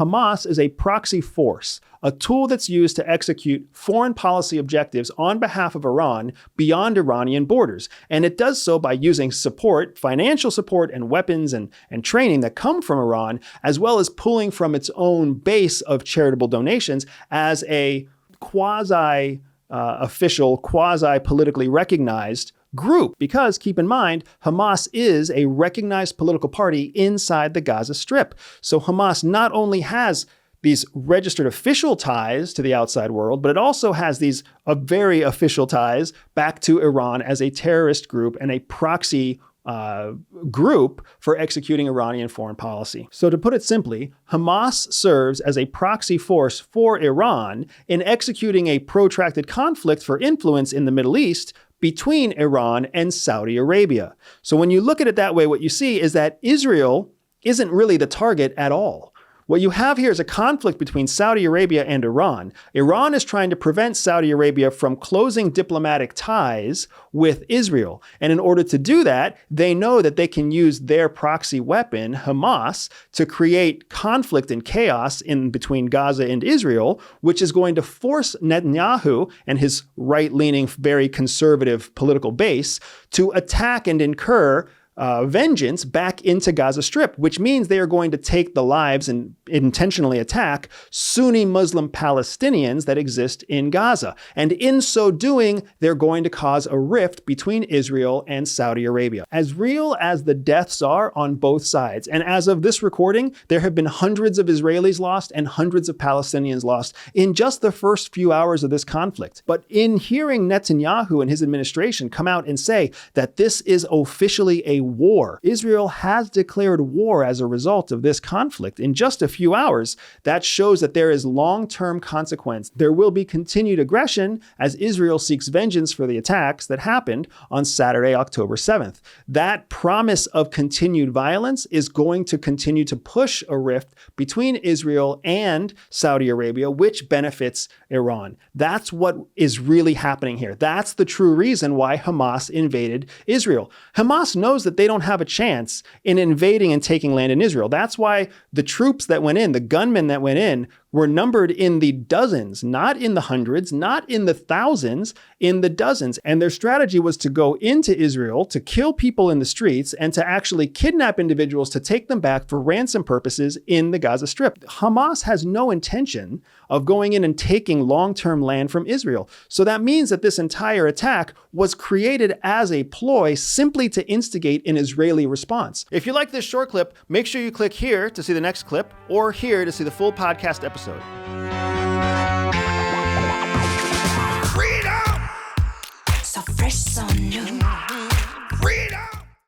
Hamas is a proxy force, a tool that's used to execute foreign policy objectives on behalf of Iran beyond Iranian borders. And it does so by using support, financial support and weapons and training that come from Iran, as well as pulling from its own base of charitable donations as a quasi-official, quasi-politically recognized group. Because keep in mind, Hamas is a recognized political party inside the Gaza Strip. So Hamas not only has these registered official ties to the outside world, but it also has these very official ties back to Iran as a terrorist group and a proxy group for executing Iranian foreign policy. So to put it simply, Hamas serves as a proxy force for Iran in executing a protracted conflict for influence in the Middle East between Iran and Saudi Arabia. So when you look at it that way, what you see is that Israel isn't really the target at all. What you have here is a conflict between Saudi Arabia and Iran. Iran is trying to prevent Saudi Arabia from closing diplomatic ties with Israel. And in order to do that, they know that they can use their proxy weapon, Hamas, to create conflict and chaos in between Gaza and Israel, which is going to force Netanyahu and his right-leaning, very conservative political base to attack and incur vengeance back into Gaza Strip, which means they are going to take the lives and intentionally attack Sunni Muslim Palestinians that exist in Gaza. And in so doing, they're going to cause a rift between Israel and Saudi Arabia. As real as the deaths are on both sides, and as of this recording, there have been hundreds of Israelis lost and hundreds of Palestinians lost in just the first few hours of this conflict. But in hearing Netanyahu and his administration come out and say that this is officially a war. Israel has declared war as a result of this conflict in just a few hours. That shows that there is long-term consequence. There will be continued aggression as Israel seeks vengeance for the attacks that happened on Saturday, October 7th. That promise of continued violence is going to continue to push a rift between Israel and Saudi Arabia, which benefits Iran. That's what is really happening here. That's the true reason why Hamas invaded Israel. Hamas knows that they don't have a chance in invading and taking land in Israel. That's why the troops that went in, the gunmen that went in, were numbered in the dozens, not in the hundreds, not in the thousands, in the dozens. And their strategy was to go into Israel, to kill people in the streets, and to actually kidnap individuals to take them back for ransom purposes in the Gaza Strip. Hamas has no intention of going in and taking long-term land from Israel. So that means that this entire attack was created as a ploy simply to instigate an Israeli response. If you like this short clip, make sure you click here to see the next clip, or here to see the full podcast episode. Freedom! So fresh, so new. Freedom!